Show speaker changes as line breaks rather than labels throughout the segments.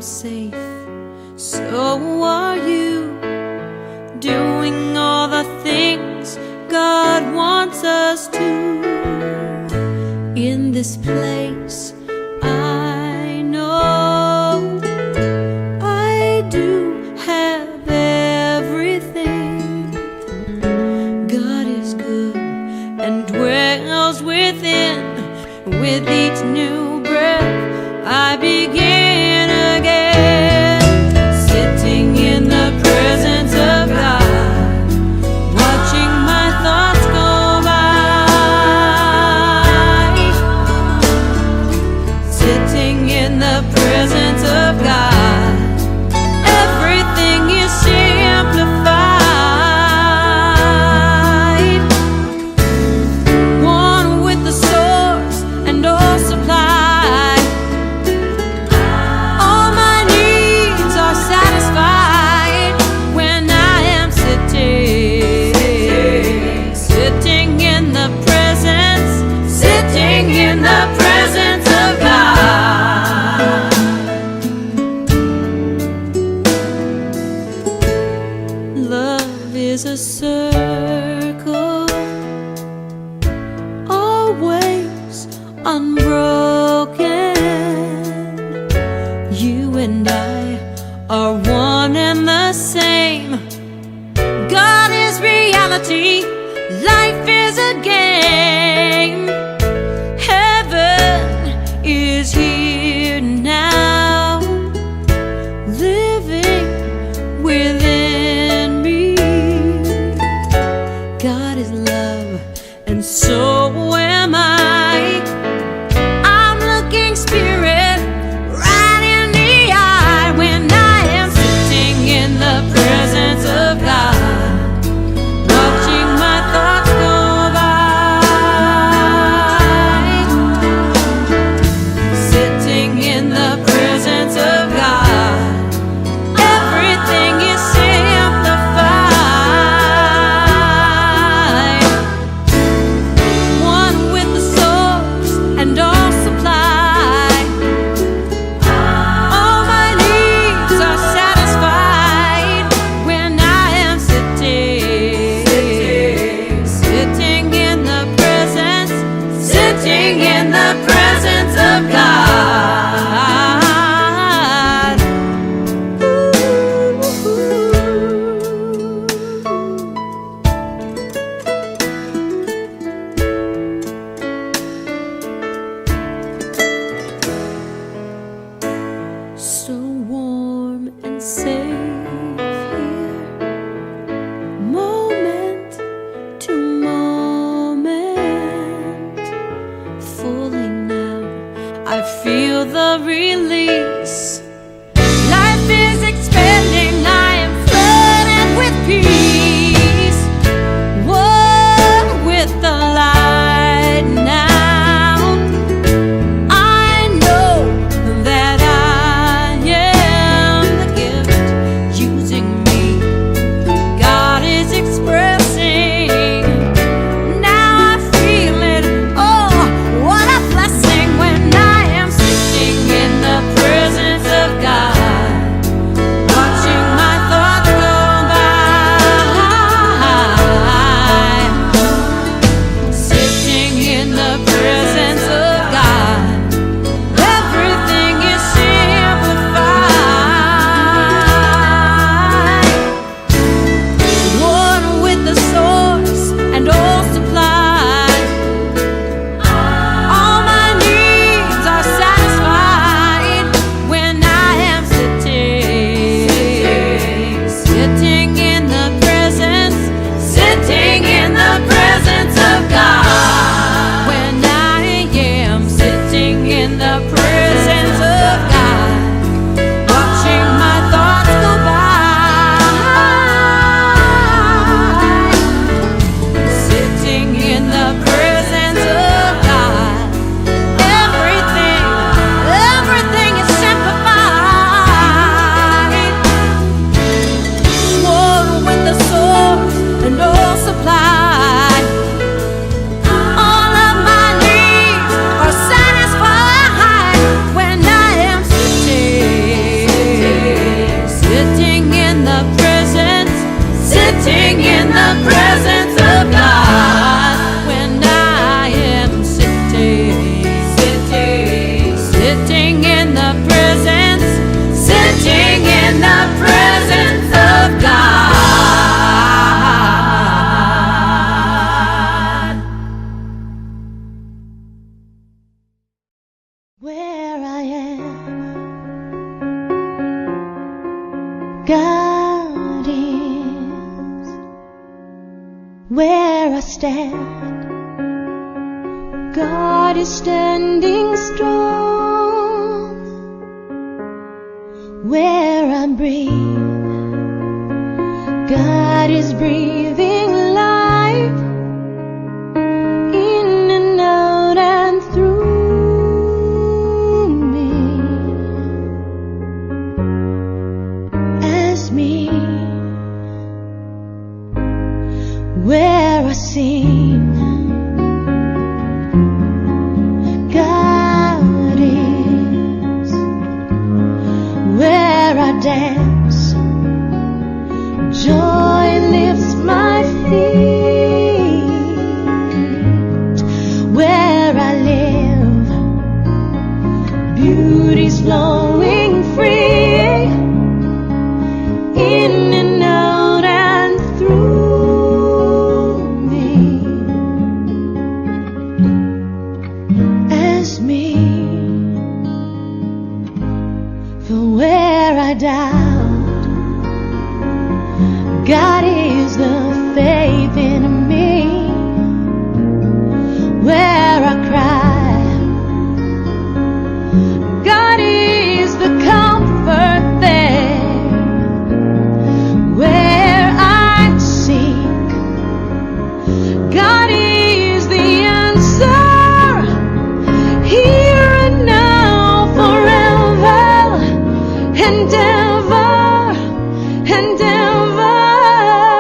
am safe, so are you. Doing all the things God wants us to. In this place, I know I do have everything. God is good and dwells within. With each new breath, I begin again. Sitting in the presence of God, watching my thoughts go by. Sitting in the presence of God, everything is simplified. One with the source and all supply. All my needs are satisfied when I am sitting in the presence, sitting in the presence of God. Love is a circle, always unbroken. You and I are one and the same. God is reality, life is a game. Heaven is here now, living within me. God is love, and so am I. I'm looking spirit right in the eye when I am sitting in the presence of God, watching my thoughts go by. Sitting in the presence of God, everything is simplified. One with the source and all supply. All my needs are satisfied when I am sitting in the presence, sitting in the presence of God. So warm and safe here, moment to moment. Fully now, I feel the release. Life is expanding, I am flooded with peace. One with the light now. I know that I am the gift God is where I stand. God is standing strong where I breathe. God is breathing life in and out and through me. As me, where I sing. God is where I dance. Joy lifts my feet. Where I live, beauty's flowing free, in and out and through me. As me, for where I doubt, God is the faith in me. Where I cry, God is the comfort there. Where I seek, God is the answer. Here and now, forever and ever and ever.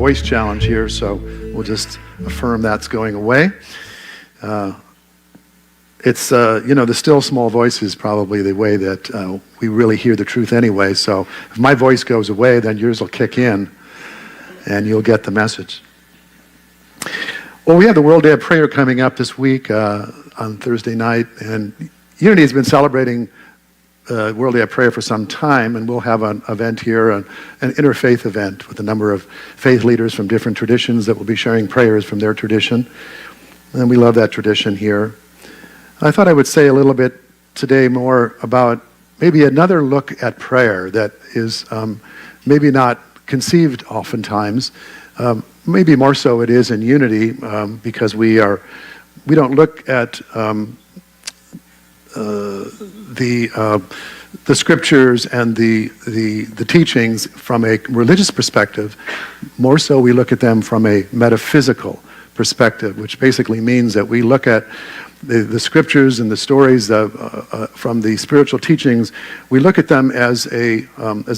voice challenge here, so we'll just affirm that's going away. It's, the still small voice is probably the way that we really hear the truth anyway. So if my voice goes away, then yours will kick in and you'll get the message. Well, we have the World Day of Prayer coming up this week on Thursday night, and Unity has been celebrating World Day of Prayer for some time, and we'll have an event here, an interfaith event with a number of faith leaders from different traditions that will be sharing prayers from their tradition. And we love that tradition here. I thought I would say a little bit today more about maybe another look at prayer that is maybe not conceived oftentimes. Maybe more so it is in Unity, because we don't look at the scriptures and the teachings from a religious perspective. More so we look at them from a metaphysical perspective, which basically means that we look at the scriptures and the stories from the spiritual teachings. We look at them as a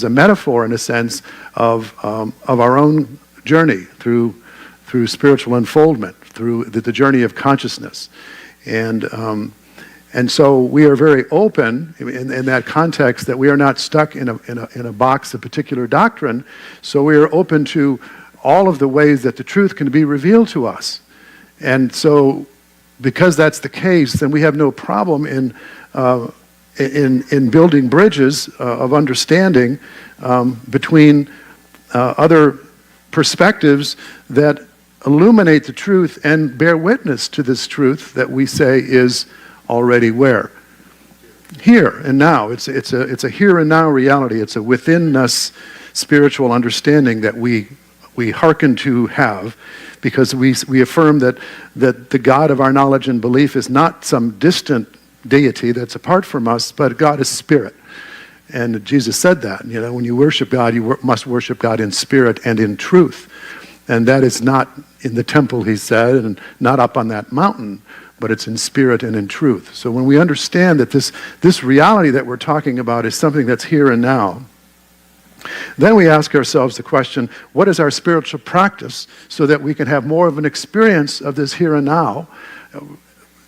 metaphor, in a sense, of our own journey through spiritual unfoldment, through the journey of consciousness, and so we are very open in that context, that we are not stuck in a box of particular doctrine. So we are open to all of the ways that the truth can be revealed to us, and so, because that's the case, then we have no problem in building bridges of understanding between other perspectives that illuminate the truth and bear witness to this truth that we say is already where? Here and now. It's a here and now reality. It's a within us spiritual understanding that we hearken to have, because we affirm that the God of our knowledge and belief is not some distant deity that's apart from us, but God is spirit. And Jesus said that, when you worship God, you must worship God in spirit and in truth. And that is not in the temple, he said, and not up on that mountain, but it's in spirit and in truth. So when we understand that this reality that we're talking about is something that's here and now, then we ask ourselves the question, what is our spiritual practice so that we can have more of an experience of this here and now,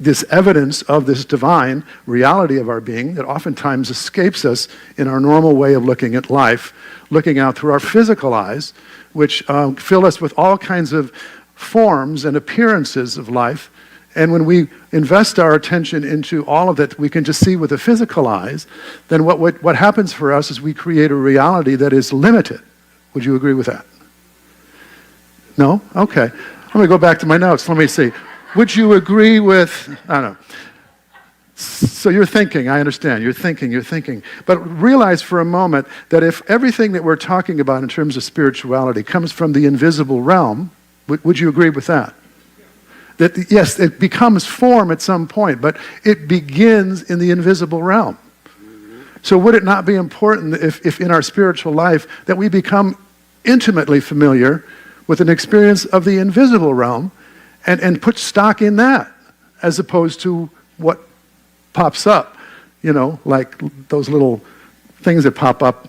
this evidence of this divine reality of our being that oftentimes escapes us in our normal way of looking at life, looking out through our physical eyes, which fill us with all kinds of forms and appearances of life. And when we invest our attention into all of that we can just see with the physical eyes, then what happens for us is we create a reality that is limited. Would you agree with that? No? Okay. Let me go back to my notes. Let me see. Would you agree with, I don't know. So you're thinking, I understand, you're thinking. But realize for a moment that if everything that we're talking about in terms of spirituality comes from the invisible realm, would you agree with that? That, yes, it becomes form at some point, but it begins in the invisible realm. So would it not be important if in our spiritual life that we become intimately familiar with an experience of the invisible realm and put stock in that, as opposed to what pops up, like those little things that pop up,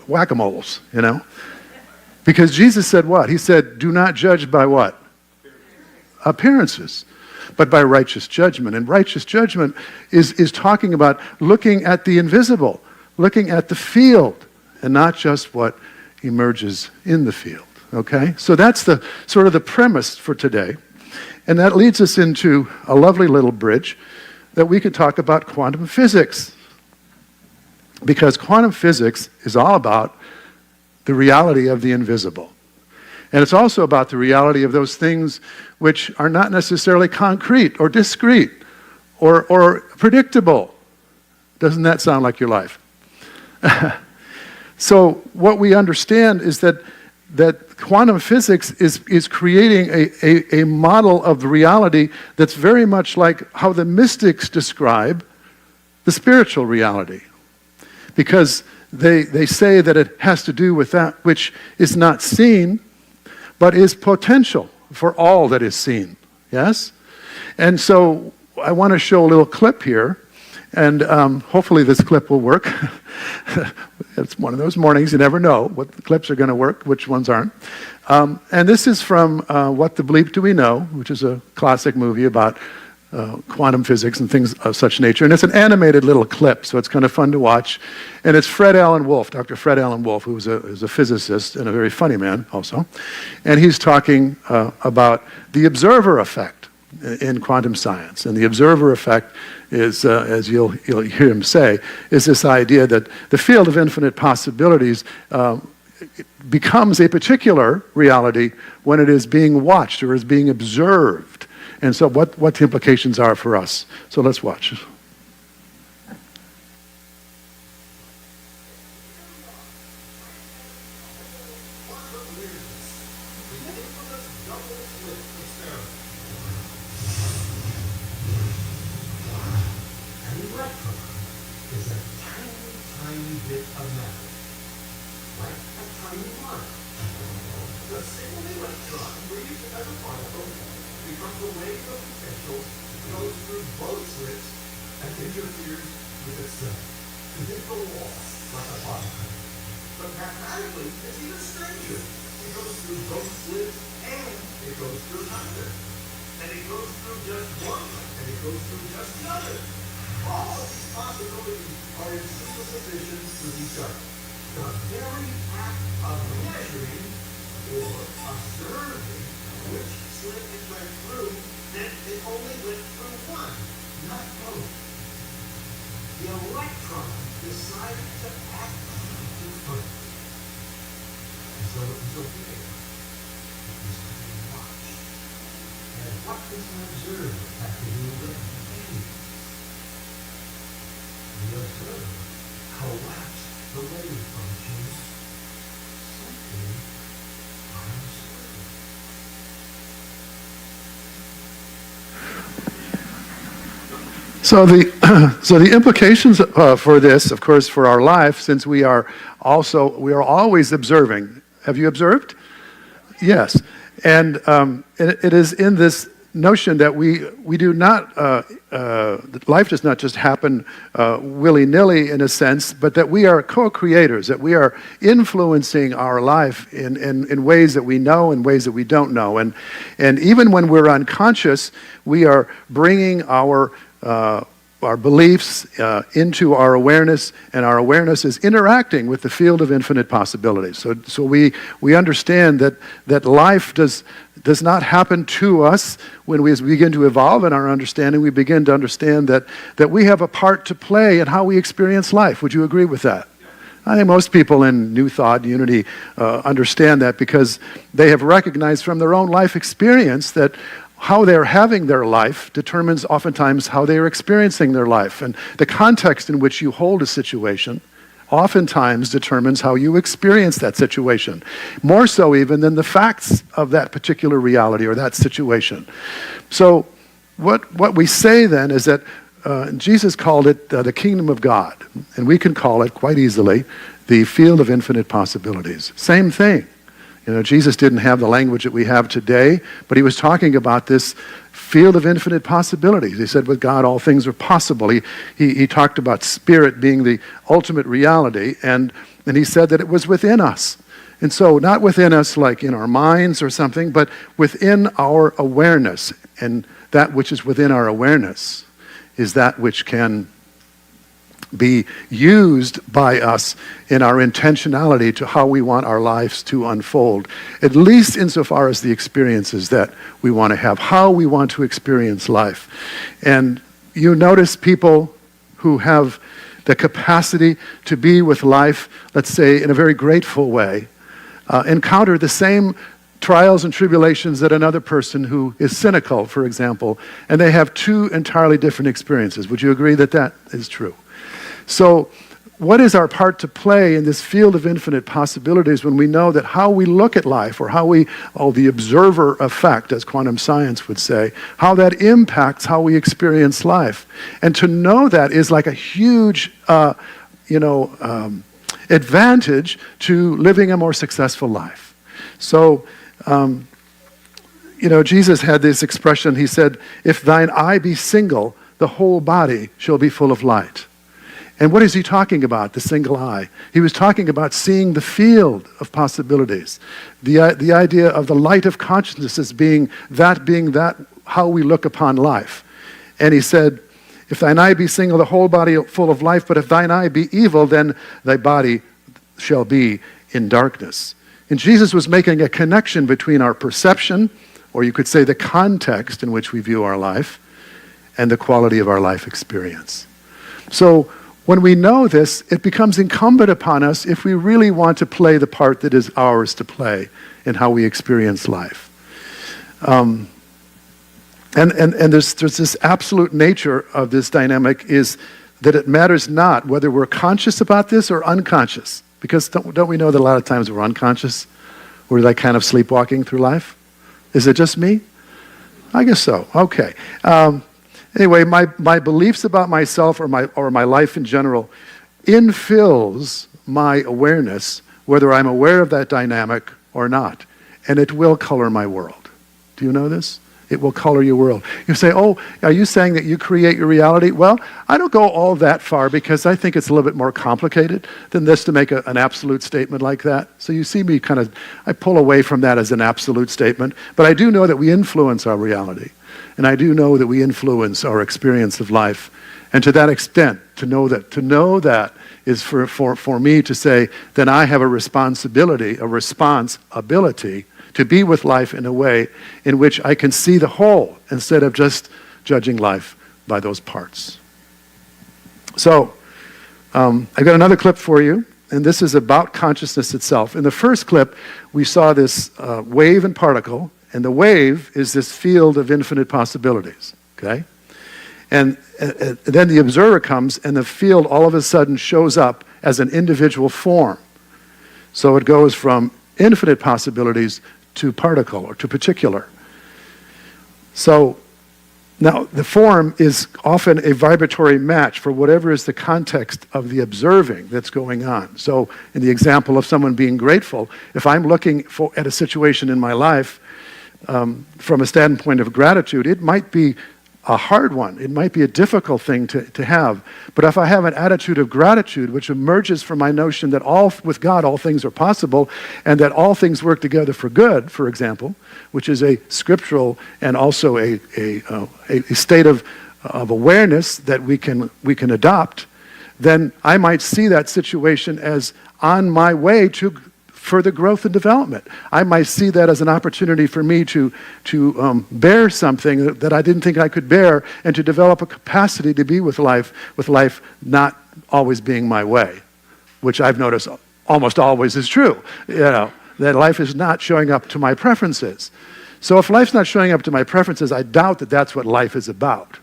whack-a-moles, Because Jesus said what? He said, do not judge by what? Appearances, but by righteous judgment. And righteous judgment is talking about looking at the invisible, looking at the field, and not just what emerges in the field. Okay? So that's the sort of the premise for today. And that leads us into a lovely little bridge that we could talk about quantum physics. Because quantum physics is all about the reality of the invisible. And it's also about the reality of those things which are not necessarily concrete or discrete or predictable. Doesn't that sound like your life? So what we understand is that quantum physics is creating a model of reality that's very much like how the mystics describe the spiritual reality. Because they say that it has to do with that which is not seen, but is potential for all that is seen. Yes? And so I want to show a little clip here, and hopefully this clip will work. It's one of those mornings, you never know what the clips are going to work, which ones aren't. And this is from What the Bleep Do We Know, which is a classic movie about quantum physics and things of such nature. And it's an animated little clip, so it's kind of fun to watch. And it's Fred Alan Wolf, Dr. Fred Alan Wolf, who is a physicist and a very funny man also. And he's talking about the observer effect in quantum science. And the observer effect is, as you'll hear him say, is this idea that the field of infinite possibilities becomes a particular reality when it is being watched or is being observed. And so what the implications are for us. So let's watch. So the implications for this, of course, for our life, since we are always observing. Have you observed? Yes, and it is in this notion that we do not life does not just happen willy-nilly in a sense, but that we are co-creators, that we are influencing our life in ways that we know and ways that we don't know, and even when we're unconscious, we are bringing our beliefs into our awareness, and our awareness is interacting with the field of infinite possibilities. So we understand that life does not happen to us. When we begin to evolve in our understanding, we begin to understand that we have a part to play in how we experience life. Would you agree with that? I think most people in New Thought, Unity, understand that because they have recognized from their own life experience that how they're having their life determines oftentimes how they are experiencing their life. And the context in which you hold a situation oftentimes determines how you experience that situation, more so even than the facts of that particular reality or that situation. So what we say then is that Jesus called it the kingdom of God, and we can call it quite easily the field of infinite possibilities. Same thing. You know, Jesus didn't have the language that we have today, but he was talking about this field of infinite possibilities. He said, with God, all things are possible. He talked about spirit being the ultimate reality, and he said that it was within us. And so not within us like in our minds or something, but within our awareness. And that which is within our awareness is that which can be used by us in our intentionality to how we want our lives to unfold, at least insofar as the experiences that we want to have, how we want to experience life. And you notice people who have the capacity to be with life, let's say, in a very grateful way, encounter the same trials and tribulations that another person who is cynical, for example, and they have two entirely different experiences. Would you agree that that is true? So what is our part to play in this field of infinite possibilities when we know that how we look at life, or how the observer effect, as quantum science would say, how that impacts how we experience life? And to know that is like a huge, advantage to living a more successful life. So, Jesus had this expression. He said, if thine eye be single, the whole body shall be full of light. And what is he talking about, the single eye? He was talking about seeing the field of possibilities, the idea of the light of consciousness as being that how we look upon life. And he said, if thine eye be single, the whole body full of life, but if thine eye be evil, then thy body shall be in darkness. And Jesus was making a connection between our perception, or you could say the context in which we view our life, and the quality of our life experience. So when we know this, it becomes incumbent upon us, if we really want to play the part that is ours to play in how we experience life. And there's this absolute nature of this dynamic is that it matters not whether we're conscious about this or unconscious. Because don't we know that a lot of times we're unconscious? We're like kind of sleepwalking through life? Is it just me? I guess so. Okay. Anyway, my beliefs about myself or my life in general infills my awareness, whether I'm aware of that dynamic or not. And it will color my world. Do you know this? It will color your world. You say, oh, are you saying that you create your reality? Well, I don't go all that far because I think it's a little bit more complicated than this to make an absolute statement like that. So you see me I pull away from that as an absolute statement. But I do know that we influence our reality. And I do know that we influence our experience of life. And to that extent, to know that is for me to say, then I have a responsibility to be with life in a way in which I can see the whole instead of just judging life by those parts. So, I've got another clip for you, and this is about consciousness itself. In the first clip, we saw this wave and particle, and the wave is this field of infinite possibilities, okay? And then the observer comes, and the field all of a sudden shows up as an individual form. So it goes from infinite possibilities to particle or to particular. So now the form is often a vibratory match for whatever is the context of the observing that's going on. So in the example of someone being grateful, if I'm looking at a situation in my life from a standpoint of gratitude, it might be a hard one. It might be a difficult thing to have. But if I have an attitude of gratitude, which emerges from my notion that with God all things are possible, and that all things work together for good, for example, which is a scriptural and also a state of awareness that we can adopt, then I might see that situation as on my way to further growth and development. I might see that as an opportunity for me to bear something that I didn't think I could bear, and to develop a capacity to be with life not always being my way, which I've noticed almost always is true. That life is not showing up to my preferences. So if life's not showing up to my preferences, I doubt that that's what life is about.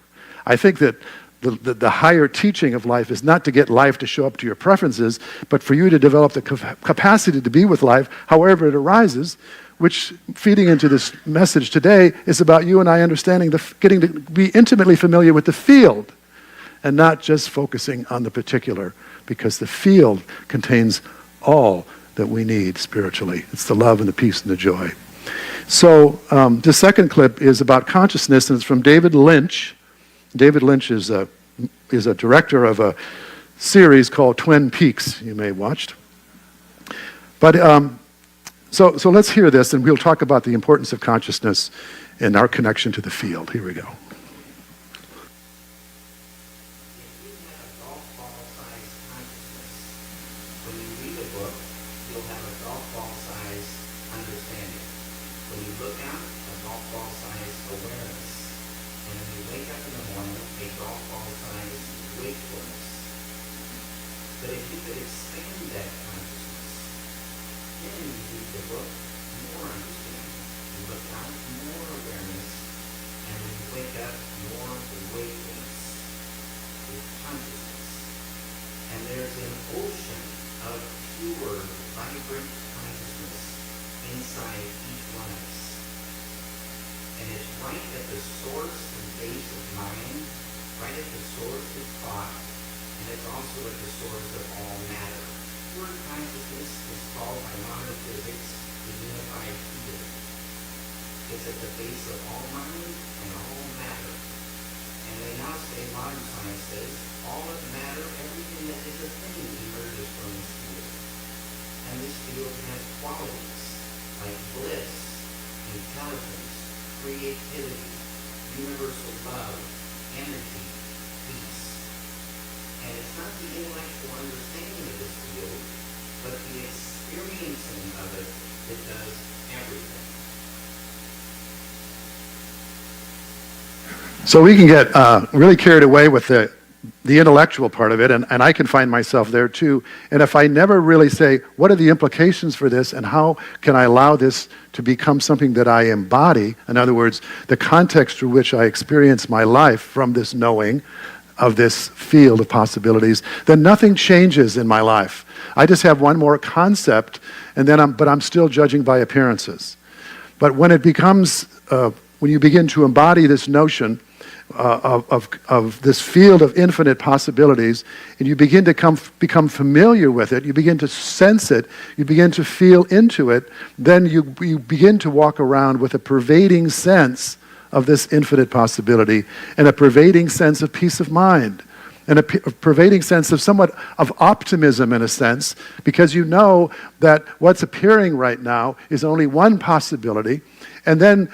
I think that the higher teaching of life is not to get life to show up to your preferences, but for you to develop the capacity to be with life however it arises, which, feeding into this message today, is about you and I understanding, getting to be intimately familiar with the field and not just focusing on the particular, because the field contains all that we need spiritually. It's the love and the peace and the joy. So the second clip is about consciousness, and it's from David Lynch. David Lynch is a director of a series called Twin Peaks, you may have watched. But so let's hear this, and we'll talk about the importance of consciousness and our connection to the field. Here we go.
All that matter, everything yet it's a thing emerges from this field. And this field has qualities like bliss, intelligence, creativity, universal love, energy, peace. And it's not the intellectual understanding of this field, but the experiencing of it that does everything.
So we can get really carried away with the intellectual part of it, and I can find myself there too. And if I never really say, what are the implications for this, and how can I allow this to become something that I embody, in other words, the context through which I experience my life from this knowing of this field of possibilities, then nothing changes in my life. I just have one more concept, and then I'm still judging by appearances. But when it becomes, when you begin to embody this notion of this field of infinite possibilities, and you begin to become familiar with it, you begin to sense it, you begin to feel into it, then you begin to walk around with a pervading sense of this infinite possibility, and a pervading sense of peace of mind, and a pervading sense of somewhat of optimism in a sense, because you know that what's appearing right now is only one possibility. And then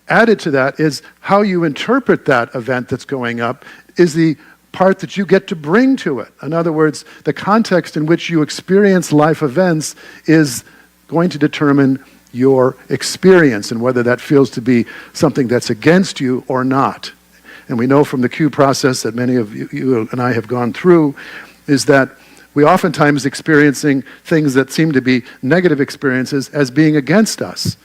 added to that is how you interpret that event that's going up is the part that you get to bring to it. In other words, the context in which you experience life events is going to determine your experience and whether that feels to be something that's against you or not. And we know from the Q process that many of you and I have gone through is that we oftentimes experiencing things that seem to be negative experiences as being against us.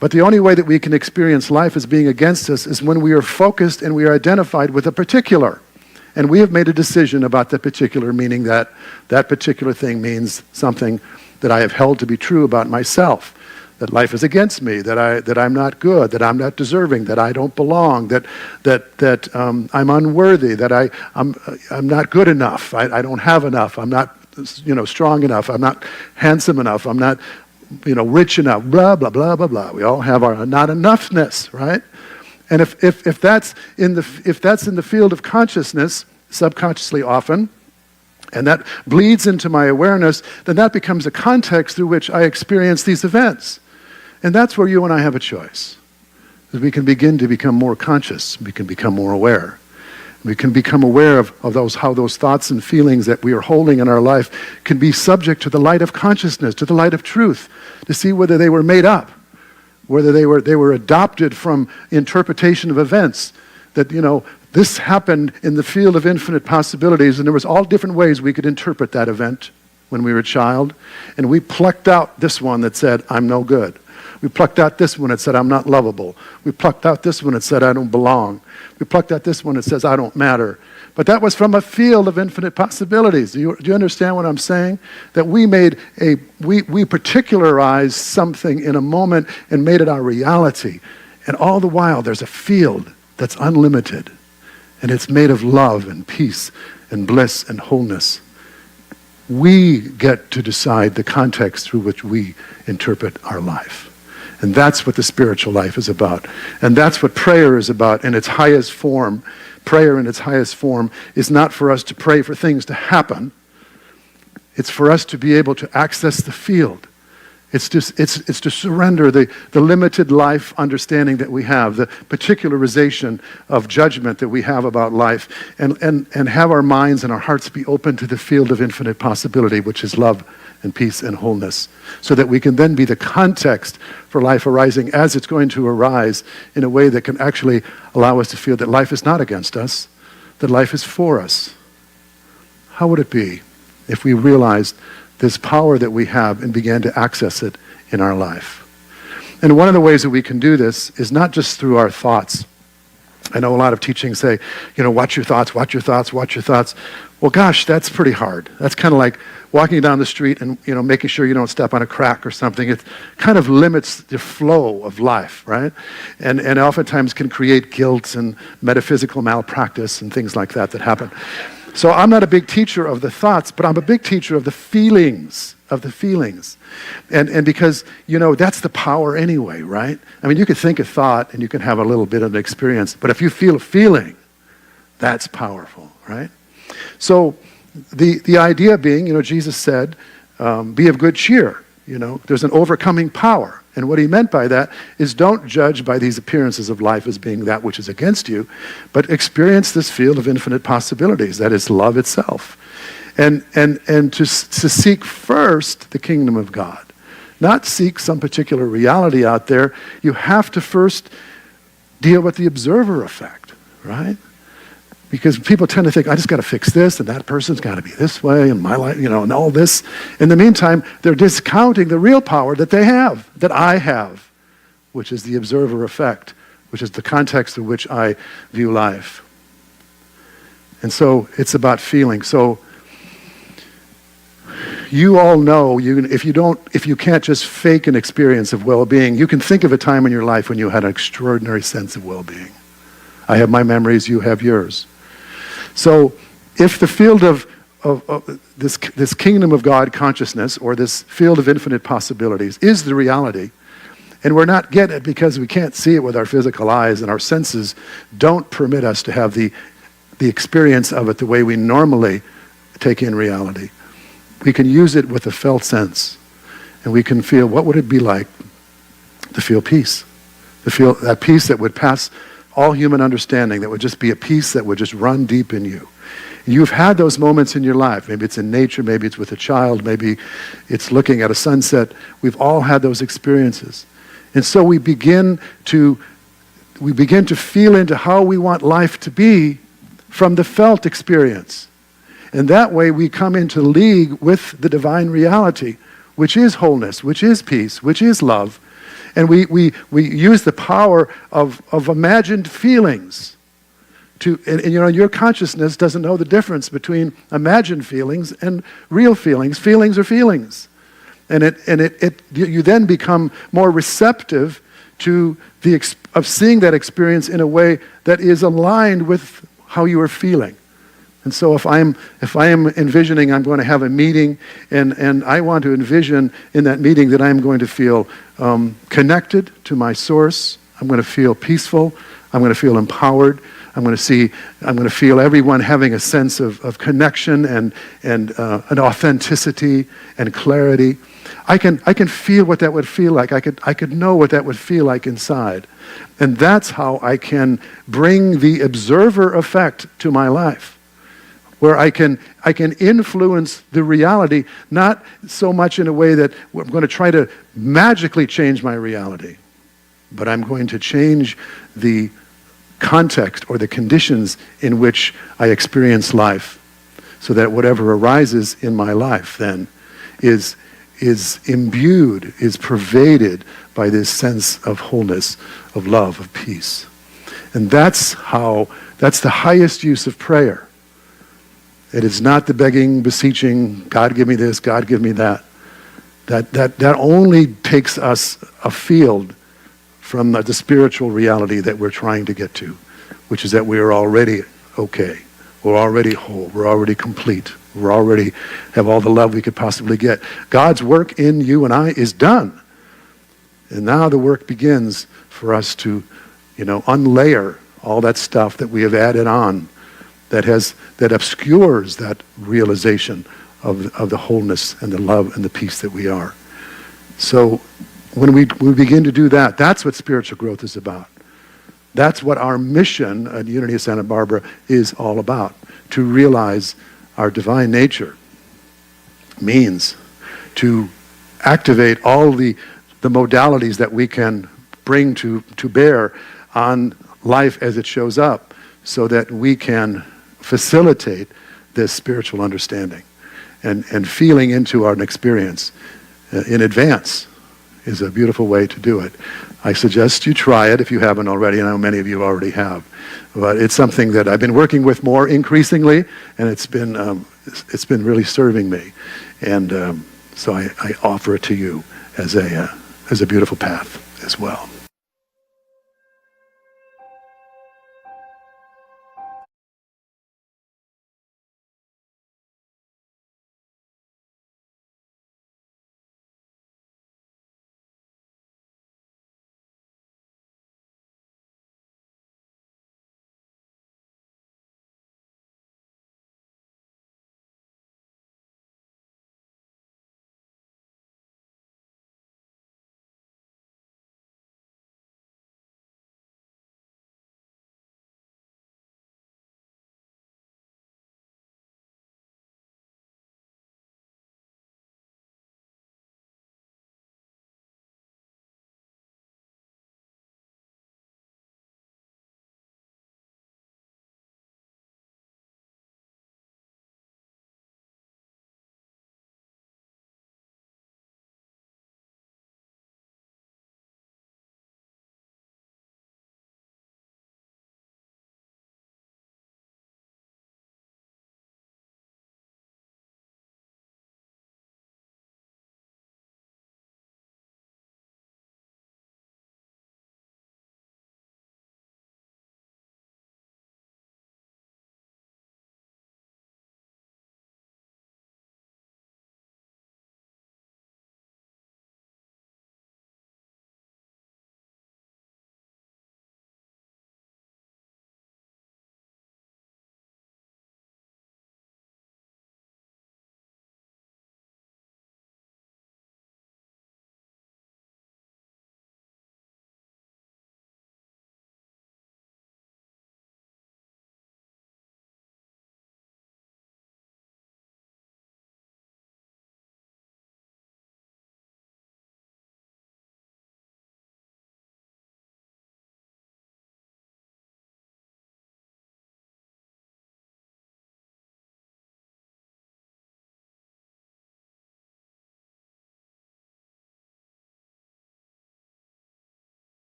But the only way that we can experience life as being against us is when we are focused and we are identified with a particular. And we have made a decision about the particular, meaning that that particular thing means something that I have held to be true about myself. That life is against me, that I'm not good, that I'm not deserving, that I don't belong, that I'm unworthy, that I'm not good enough, I don't have enough, I'm not strong enough, I'm not handsome enough, I'm not rich enough, blah, blah, blah, blah, blah. We all have our not enoughness, right? And if that's in the field of consciousness, subconsciously often, and that bleeds into my awareness, then that becomes a context through which I experience these events. And that's where you and I have a choice. We can begin to become more conscious. We can become more aware. We can become aware of how those thoughts and feelings that we are holding in our life can be subject to the light of consciousness, to the light of truth, to see whether they were made up, whether they were adopted from interpretation of events. That, this happened in the field of infinite possibilities, and there was all different ways we could interpret that event when we were a child. And we plucked out this one that said, I'm no good. We plucked out this one that said, I'm not lovable. We plucked out this one that said, I don't belong. We plucked out this one that says, I don't matter. But that was from a field of infinite possibilities. Do you understand what I'm saying? That we particularized something in a moment and made it our reality. And all the while, there's a field that's unlimited. And it's made of love and peace and bliss and wholeness. We get to decide the context through which we interpret our life. And that's what the spiritual life is about. And that's what prayer is about in its highest form. Prayer in its highest form is not for us to pray for things to happen. It's for us to be able to access the field. It's to surrender the limited life understanding that we have, the particularization of judgment that we have about life, and have our minds and our hearts be open to the field of infinite possibility, which is love and peace and wholeness, so that we can then be the context for life arising as it's going to arise in a way that can actually allow us to feel that life is not against us, that life is for us. How would it be if we realized this power that we have and began to access it in our life? And one of the ways that we can do this is not just through our thoughts. I know a lot of teachings say, watch your thoughts, watch your thoughts, watch your thoughts. Well, gosh, that's pretty hard. That's kind of like walking down the street and, making sure you don't step on a crack or something. It kind of limits the flow of life, right? And oftentimes can create guilt and metaphysical malpractice and things like that happen. So I'm not a big teacher of the thoughts, but I'm a big teacher of the feelings, And because, that's the power anyway, right? I mean, you could think a thought and you can have a little bit of an experience, but if you feel a feeling, that's powerful, right? So the idea being, Jesus said, be of good cheer. There's an overcoming power. And what he meant by that is don't judge by these appearances of life as being that which is against you, but experience this field of infinite possibilities. That is love itself. And to seek first the kingdom of God. Not seek some particular reality out there. You have to first deal with the observer effect, right? Because people tend to think, I just got to fix this, and that person's got to be this way, and my life, and all this. In the meantime, they're discounting the real power that they have, that I have, which is the observer effect, which is the context in which I view life. And so it's about feeling. So you all know, if you can't just fake an experience of well-being, you can think of a time in your life when you had an extraordinary sense of well-being. I have my memories, you have yours. So if the field of this kingdom of God consciousness, or this field of infinite possibilities, is the reality, and we're not getting it because we can't see it with our physical eyes, and our senses don't permit us to have the experience of it the way we normally take in reality, we can use it with a felt sense, and we can feel, what would it be like to feel peace? To feel that peace that would pass all human understanding, that would just be a peace that would just run deep in you. And you've had those moments in your life. Maybe it's in nature, maybe it's with a child, maybe it's looking at a sunset. We've all had those experiences. And so we begin to feel into how we want life to be from the felt experience. And that way we come into league with the divine reality, which is wholeness, which is peace, which is love. And we use the power of imagined feelings and your consciousness doesn't know the difference between imagined feelings and real feelings. Feelings are feelings. And you then become more receptive to of seeing that experience in a way that is aligned with how you are feeling. And so if I am envisioning I'm going to have a meeting, and I want to envision in that meeting that I'm going to feel connected to my source, I'm going to feel peaceful, I'm going to feel empowered, I'm going to feel everyone having a sense of connection and an authenticity and clarity. I can feel what that would feel like. I could know what that would feel like inside. And that's how I can bring the observer effect to my life, where I can influence the reality, not so much in a way that I'm going to try to magically change my reality, but I'm going to change the context or the conditions in which I experience life, so that whatever arises in my life then is imbued, is pervaded by this sense of wholeness, of love, of peace. And that's the highest use of prayer. It is not the begging, beseeching, God give me this, God give me that. That only takes us afield from the spiritual reality that we're trying to get to, which is that we are already okay. We're already whole. We're already complete. We already have all the love we could possibly get. God's work in you and I is done. And now the work begins for us to, unlayer all that stuff that we have added on that obscures that realization of the wholeness and the love and the peace that we are. So when we begin to do that, that's what spiritual growth is about. That's what our mission at Unity of Santa Barbara is all about, to realize our divine nature means to activate all the modalities that we can bring to bear on life as it shows up, so that we can facilitate this spiritual understanding and feeling into our experience in advance is a beautiful way to do it. I suggest you try it if you haven't already. I know many of you already have. But it's something that I've been working with more increasingly, and it's been really serving me. And so I offer it to you as a beautiful path as well.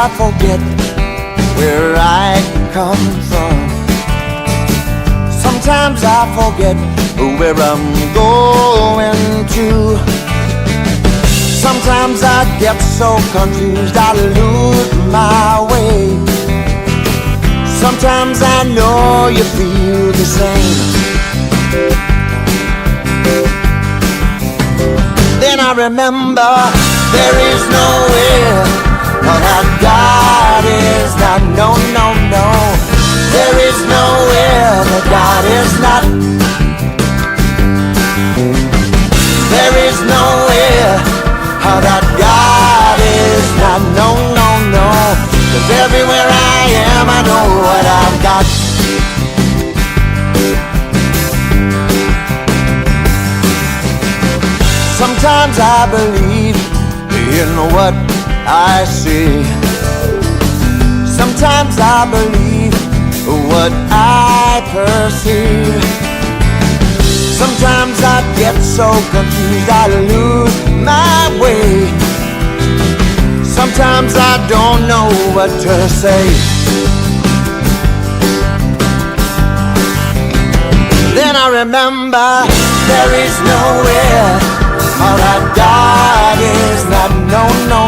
I forget where I come from. Sometimes I forget where I'm going to. Sometimes I get so confused I lose my way. Sometimes I know you feel the same. Then I remember there is nowhere that God is not. No, no, no. There is nowhere that God is not. There is nowhere that God is not. No, no, no. 'Cause everywhere I am, I know what I've got. Sometimes I believe in what I see. Sometimes I believe what I perceive. Sometimes I get so confused I lose my way. Sometimes I don't know what to say. Then I remember there is nowhere that God